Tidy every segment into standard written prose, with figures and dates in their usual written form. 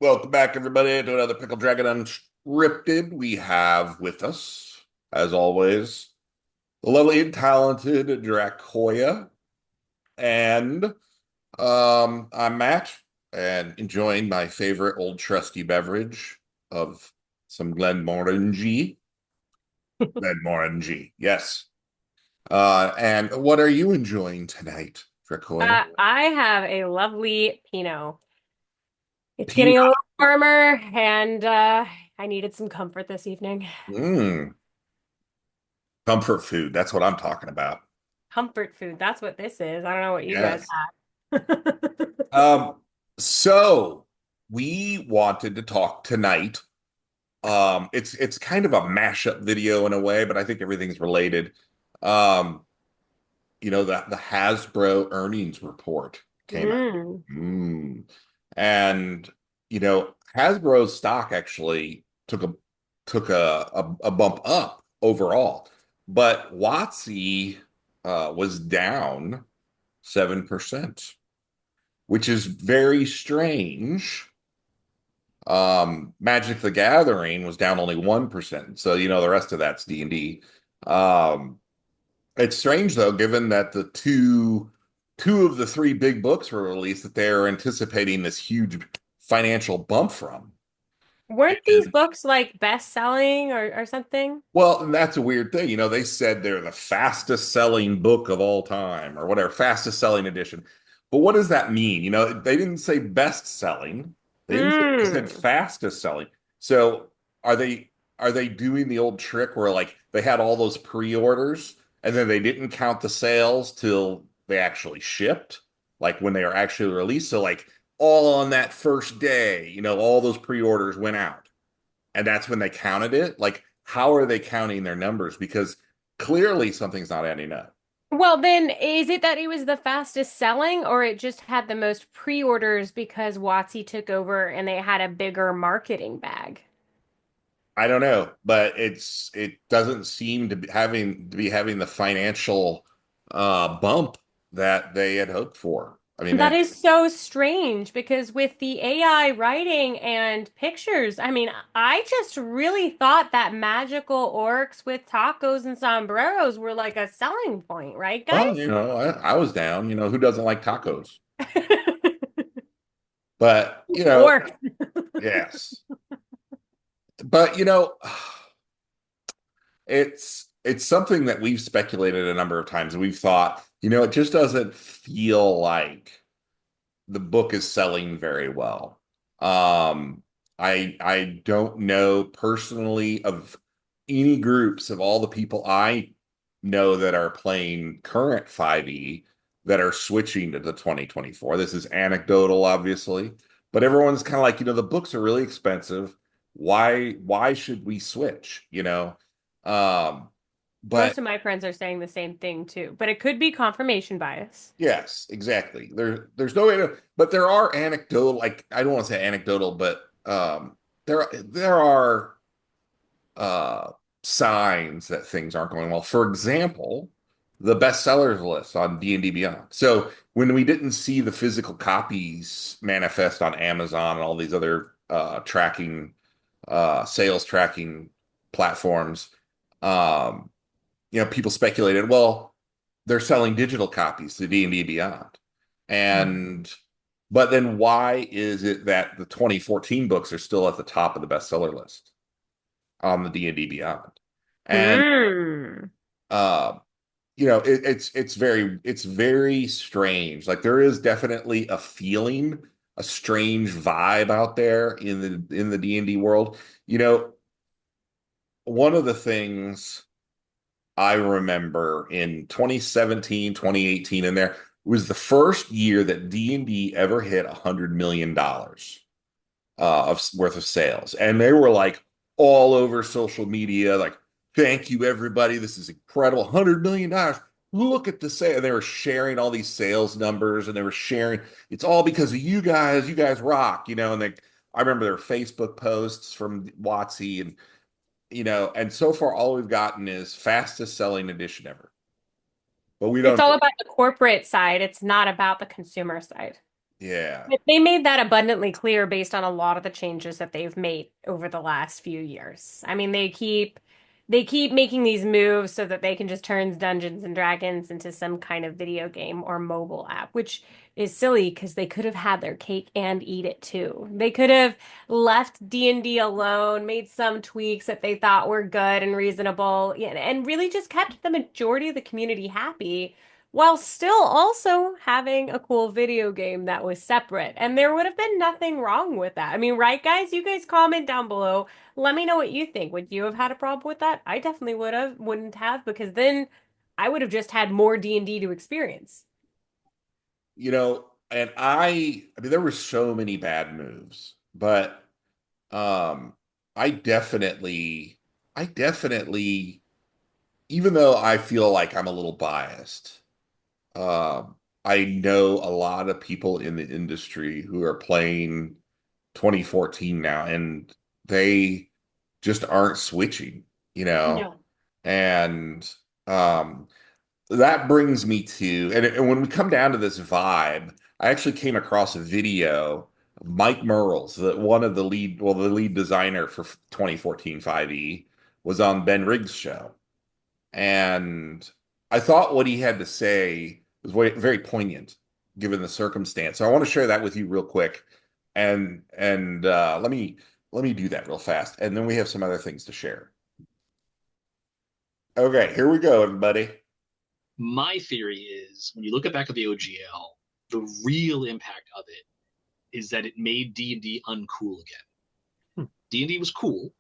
Welcome back, everybody, to another Pickled Dragon Unscripted. We have with us, as always, the lovely and talented Dracoya. And I'm Matt, and enjoying my favorite old trusty beverage of some Glenmorangie. Glenmorangie, yes. And what are you enjoying tonight, Dracoya? I have a lovely Pinot. It's getting a Peanut. little warmer, and I needed some comfort this evening. Mm, comfort food. That's what I'm talking about. Comfort food, that's what this is. I don't know what you guys Yes. have. Um, so we wanted to talk tonight. It's kind of a mashup video in a way, but I think everything's related. Um, the Hasbro earnings report came out. Mm. Mm. And Hasbro's stock actually took a bump up overall, but WotC was down 7%, which is very strange. Magic the Gathering was down only 1%. So, the rest of that's D&D. Um, it's strange though, given that the two of the three big books were released that they're anticipating this huge financial bump from. Weren't these And books like best-selling or something? well, and that's a weird thing. They said they're the fastest selling book of all time or whatever, fastest selling edition. But what does that mean? They didn't say best selling. They said Mm. fastest selling. So are they doing the old trick where like they had all those pre-orders and then they didn't count the sales till they actually shipped, like when they are actually released? So like all on that first day, all those pre-orders went out and that's when they counted it. Like, how are they counting their numbers? Because clearly something's not adding up. Well, then, is it that it was the fastest selling, or it just had the most pre-orders because WotC took over and they had a bigger marketing bag? I don't know, but it doesn't seem to be having the financial bump that they had hoped for. I mean, That is so strange because with the AI writing and pictures, I mean, I just really thought that magical orcs with tacos and sombreros were like a selling point, right, well, guys? I was down. Who doesn't like tacos? But Orcs. yes. But it's something that we've speculated a number of times, and we've thought, it just doesn't feel like the book is selling very well. I don't know personally of any groups of all the people I know that are playing current 5e that are switching to the 2024. This is anecdotal, obviously, but everyone's kind of like, the books are really expensive. Why should we switch? Um, Most but of my friends are saying the same thing too, but it could be confirmation bias. yes, exactly. There's no way to, but there are anecdotal, like I don't want to say anecdotal, but there are uh signs that things aren't going well. For example, the bestsellers list on D&D Beyond. So when we didn't see the physical copies manifest on Amazon and all these other tracking sales tracking platforms, um, people speculated, well, they're selling digital copies to D&D Beyond. And but then why is it that the 2014 books are still at the top of the bestseller list on the D&D Beyond? And Hmm. uh it's very strange. Like there is definitely a feeling, a strange vibe out there in the D&D world. You know, one of the things I remember in 2017, 2018, and there was the first year that D&D ever hit $100 million of worth of sales. And they were like all over social media, like, thank you, everybody. This is incredible. $100 million. Look at the sale. And they were sharing all these sales numbers and they were sharing, it's all because of you guys. You guys rock, and I remember their Facebook posts from WotC and so far all we've gotten is fastest selling edition ever. But we It's don't all know. about the corporate side. It's not about the consumer side. Yeah. They made that abundantly clear based on a lot of the changes that they've made over the last few years. I mean, they keep making these moves so that they can just turn Dungeons and Dragons into some kind of video game or mobile app, which is silly because they could have had their cake and eat it too. They could have left D&D alone, made some tweaks that they thought were good and reasonable, and really just kept the majority of the community happy while still also having a cool video game that was separate. And there would have been nothing wrong with that. I mean, right, guys? You guys comment down below. Let me know what you think. Would you have had a problem with that? I definitely wouldn't have, because then I would have just had more D&D to experience. And I mean, there were so many bad moves, but um, I definitely, I definitely, even though I feel like I'm a little biased, um, I know a lot of people in the industry who are playing 2014 now, and they just aren't switching, you know, No. and um, that brings me to, and when we come down to this vibe, I actually came across a video of Mike Merles, one of the lead, well, the lead designer for 2014 5e, was on Ben Riggs' show. And I thought what he had to say was very poignant given the circumstance. So I want to share that with you real quick. And let me do that real fast. And then we have some other things to share. Okay, here we go, everybody. My theory is when you look at back at the OGL, the real impact of it is that it made D&D uncool again. D&D was cool,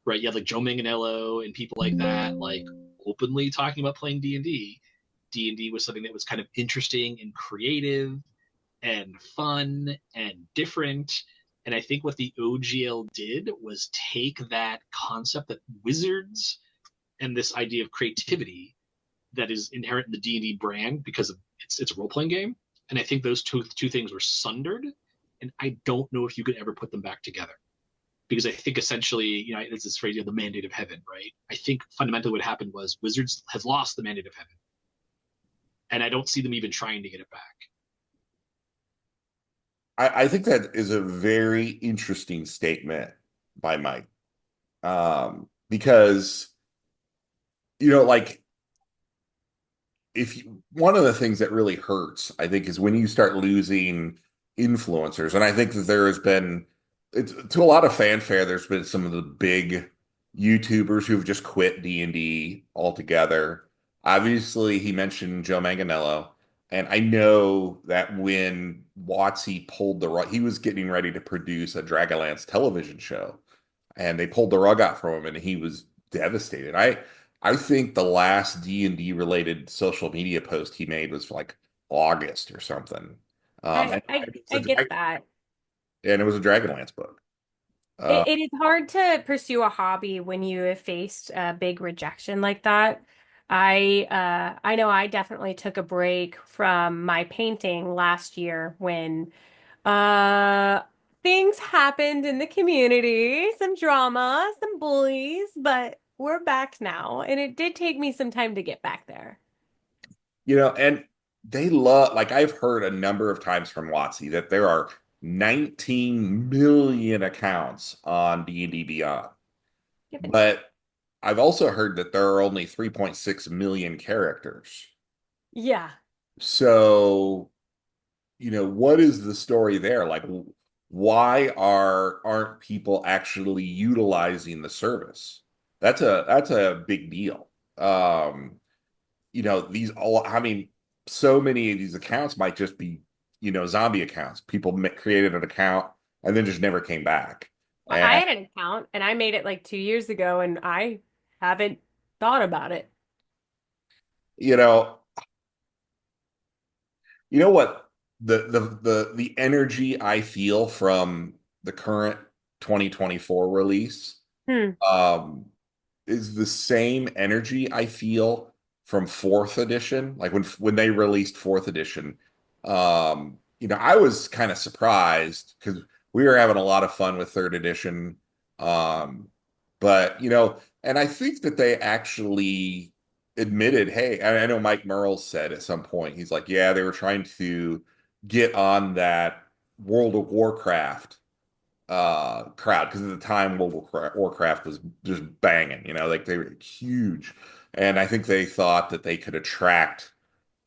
right? You had like Joe Manganiello and people like that, like openly talking about playing D&D. D&D was something that was kind of interesting and creative and fun and different. And I think what the OGL did was take that concept that wizards and this idea of creativity that is inherent in the D&D brand because of it's a role playing game, and I think those two things were sundered, and I don't know if you could ever put them back together because I think essentially, it's this phrase, the mandate of heaven, right? I think fundamentally what happened was Wizards has lost the mandate of heaven, and I don't see them even trying to get it back. I think that is a very interesting statement by Mike. Because, like if you, one of the things that really hurts, I think, is when you start losing influencers. And I think that there has been, it's to a lot of fanfare, there's been some of the big YouTubers who've just quit D&D altogether. Obviously, he mentioned Joe Manganiello. And I know that when WotC pulled the rug, he was getting ready to produce a Dragonlance television show, and they pulled the rug out from him, and he was devastated. I think the last D&D related social media post he made was like August or something. I And I I get that. it was a Dragonlance book. Uh, It is hard to pursue a hobby when you have faced big rejection like that. I know I definitely took a break from my painting last year when uh things happened in the community, some drama, some bullies, but we're back now, and it did take me some time to get back there. and they love, like I've heard a number of times from WotC that there are 19 million accounts on D&D Beyond. Given. But I've also heard that there are only 3.6 million characters. Yeah. So, what is the story there? Like, why aren't people actually utilizing the service? That's a big deal. These all, I mean, so many of these accounts might just be, zombie accounts. People created an account and then just never came back. I And had an account and I made it like 2 years ago and I haven't thought about it. you know, you know what the energy I feel from the current 2024 release Hmm. um is the same energy I feel from fourth edition. Like when they released fourth edition, I was kind of surprised because we were having a lot of fun with third edition. Um, but and I think that they actually admitted, hey, I know Mike Merle said at some point, he's like, yeah, they were trying to get on that World of Warcraft crowd, because at the time World of Warcraft was just banging, like they were huge. And I think they thought that they could attract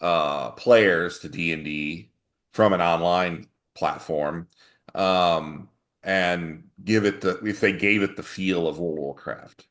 players to D&D from an online platform, um, and give it if they gave it the feel of World of Warcraft.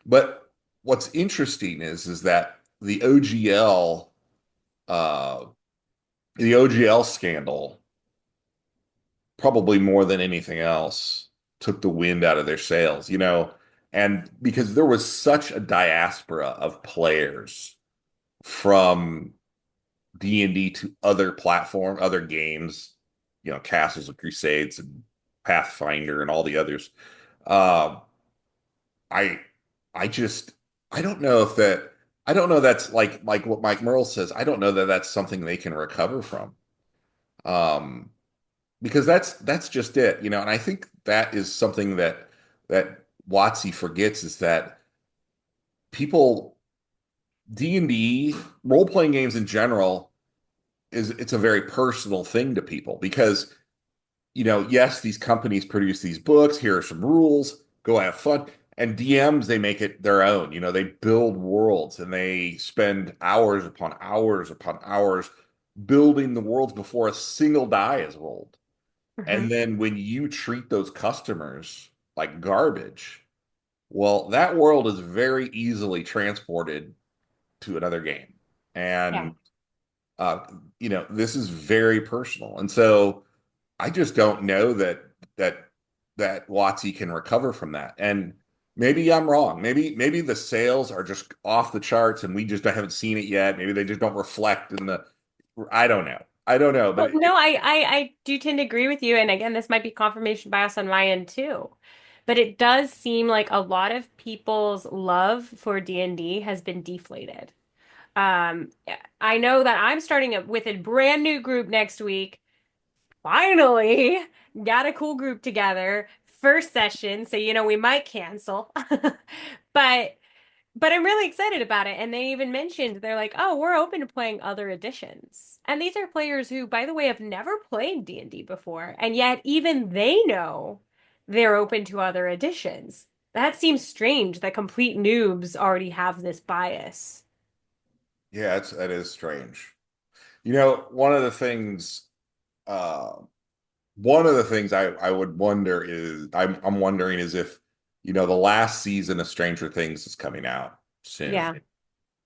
But what's interesting is that uh, the OGL scandal, probably more than anything else, took the wind out of their sails, and because there was such a diaspora of players from D&D to other games, Castles of Crusades and Pathfinder and all the others. Uh, I, I just, I don't know if that, I don't know that's like what Mike Merle says. I don't know that that's something they can recover from. Um, because that's just it, and I think that is something that WotC forgets, is that people, D&D, role-playing games in general, it's a very personal thing to people, because yes, these companies produce these books. Here are some rules. Go have fun. And DMs, they make it their own. They build worlds, and they spend hours upon hours upon hours building the worlds before a single die is rolled. And Mhm. then when you treat those customers like garbage, well, that world is very easily transported to another game. Yeah. And uh, this is very personal. And so I just don't know that that WotC can recover from that. And maybe I'm wrong. Maybe the sales are just off the charts and we just haven't seen it yet. Maybe they just don't reflect in the. I don't know. I don't know. Well, But no, I do tend to agree with you. And again, this might be confirmation bias on my end too. But it does seem like a lot of people's love for D&D has been deflated. Um, I know that I'm starting up with a brand new group next week. Finally, got a cool group together. First session, so we might cancel. But I'm really excited about it. And they even mentioned, they're like, "Oh, we're open to playing other editions." And these are players who, by the way, have never played D&D before, and yet even they know they're open to other editions. That seems strange that complete noobs already have this bias. yeah, that is strange. Uh, one of the things I would wonder is I'm wondering is if the last season of Stranger Things is coming out soon, Yeah.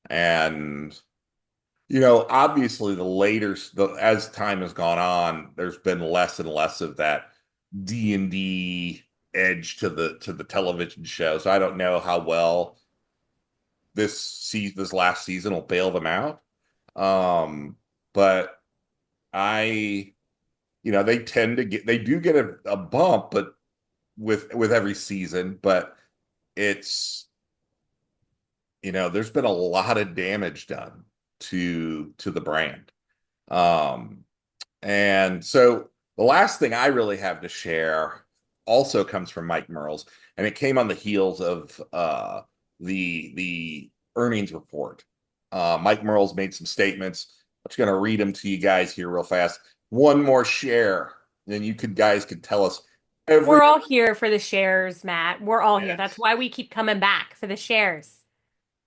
and obviously as time has gone on, there's been less and less of that D&D edge to the television show. So I don't know how well this last season will bail them out. But I they do get a bump, but with every season, but it's there's been a lot of damage done to the brand. Um, and so the last thing I really have to share also comes from Mike Merles, and it came on the heels of the earnings report. Mike Merles made some statements. I'm just going to read them to you guys here real fast. One more share, and guys could tell us every We're all here for the shares, Matt. We're all here. That's yes, why we keep coming back for the shares,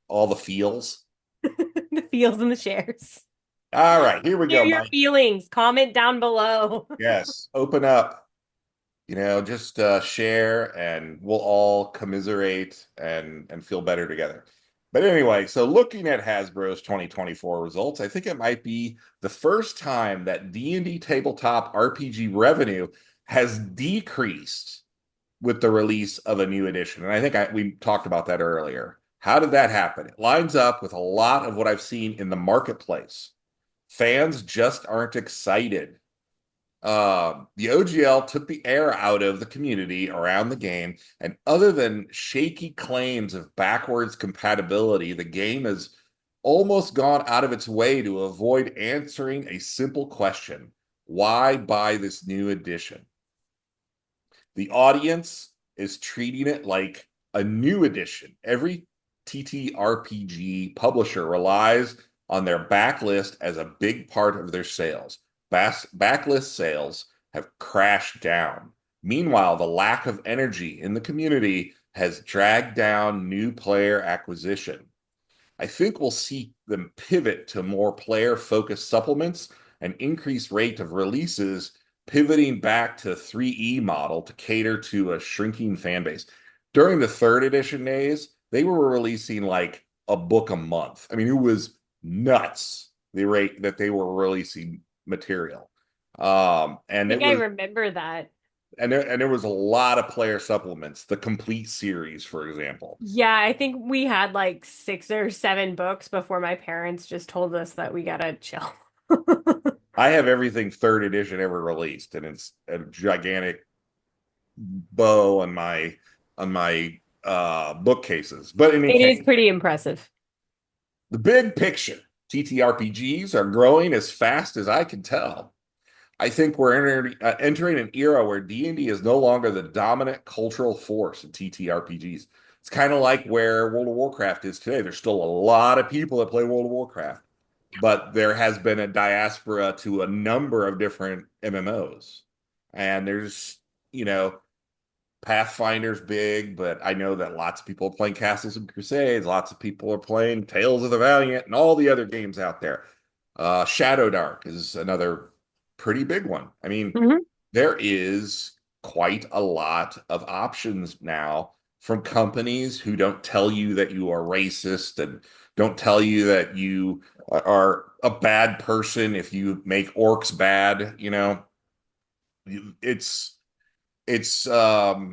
all the feels. the feels and the shares. All right, here we Share go, your Mike. feelings. Comment down below. Yes, open up. Just share, and we'll all commiserate and feel better together. But anyway, so looking at Hasbro's 2024 results, I think it might be the first time that D&D tabletop RPG revenue has decreased with the release of a new edition. And I think we talked about that earlier. How did that happen? It lines up with a lot of what I've seen in the marketplace. Fans just aren't excited. The OGL took the air out of the community around the game, and other than shaky claims of backwards compatibility, the game has almost gone out of its way to avoid answering a simple question: why buy this new edition? The audience is treating it like a new edition. Every TTRPG publisher relies on their backlist as a big part of their sales. backlist sales have crashed down. Meanwhile, the lack of energy in the community has dragged down new player acquisition. I think we'll see them pivot to more player-focused supplements and increased rate of releases, pivoting back to 3E model to cater to a shrinking fan base. During the third edition days, they were releasing like a book a month. I mean, it was nuts the rate that they were releasing material. And think it I was remember that. and there was a lot of player supplements, the complete series, for example. Yeah, I think we had like 6 or 7 books before my parents just told us that we gotta chill. I have everything third edition ever released, and it's a gigantic bow on my bookcases. But in any It is case, pretty impressive. the big picture, TTRPGs are growing as fast as I can tell. I think we're entering an era where D&D is no longer the dominant cultural force in TTRPGs. It's kind of like where World of Warcraft is today. There's still a lot of people that play World of Warcraft, but there has been a diaspora to a number of different MMOs. And there's, you know, Pathfinder's big, but I know that lots of people are playing Castles and Crusades. Lots of people are playing Tales of the Valiant and all the other games out there. Shadow Dark is another pretty big one. I mean, Hmm. there is quite a lot of options now from companies who don't tell you that you are racist and don't tell you that you are a bad person if you make orcs bad. It's it's like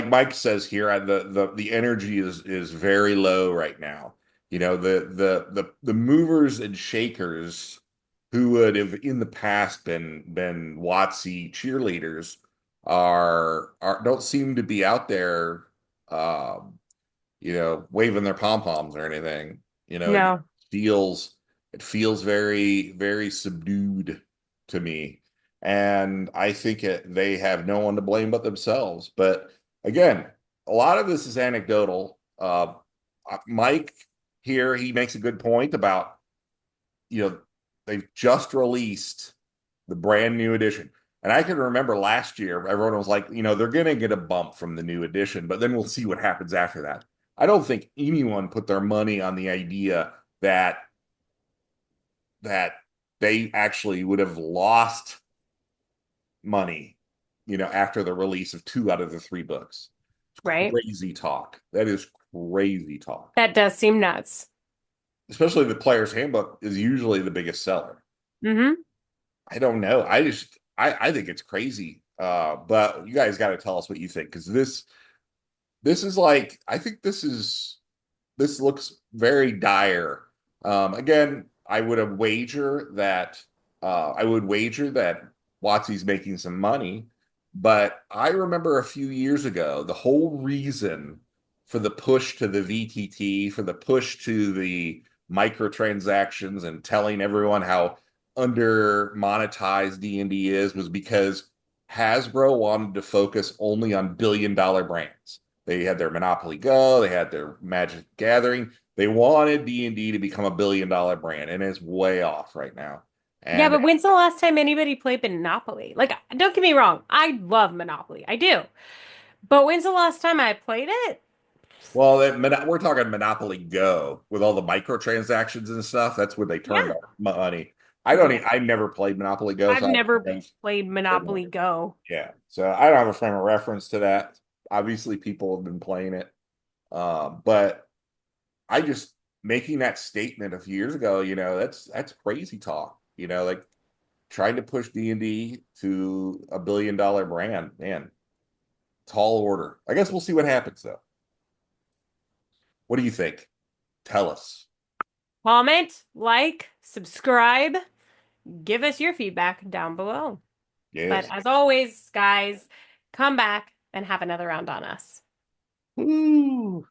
Mike says here, the energy is very low right now. The movers and shakers who would have in the past been WotC cheerleaders are don't seem to be out there, waving their pom poms or anything. It No. feels it feels very very subdued to me, and I think they have no one to blame but themselves. But again, a lot of this is anecdotal. Mike here, he makes a good point about, they've just released the brand new edition. And I can remember last year, everyone was like, they're going to get a bump from the new edition, but then we'll see what happens after that. I don't think anyone put their money on the idea that they actually would have lost money, after the release of 2 out of the 3 books. Right? Crazy talk. That is crazy talk. That does seem nuts. Especially the player's handbook is usually the biggest seller. Hmm. I don't know. I think it's crazy. But you guys got to tell us what you think, because this is like, I think this looks very dire. Again, I would wager that WotC's making some money, but I remember a few years ago, the whole reason for the push to the VTT, for the push to the microtransactions and telling everyone how under monetized D&D was because Hasbro wanted to focus only on billion-dollar brands. They had their Monopoly Go, they had their Magic Gathering. They wanted D&D to become a billion-dollar brand, and it's way off right now. Yeah, And but when's the last time anybody played Monopoly? Like, don't get me wrong, I love Monopoly. I do. But when's the last time I played it? well, we're talking Monopoly Go with all the microtransactions and stuff. That's where they turned Yeah. up money. Yeah. I never played Monopoly Go, I've so I never don't played Monopoly Go. yeah. So I don't have a frame of reference to that. Obviously, people have been playing it. But I just making that statement a few years ago, that's crazy talk. Like trying to push D&D to a billion-dollar brand, man, tall order. I guess we'll see what happens though. What do you think? Tell us. Comment, like, subscribe, give us your feedback down below. But Yes. as always, guys, come back and have another round on us. Woo.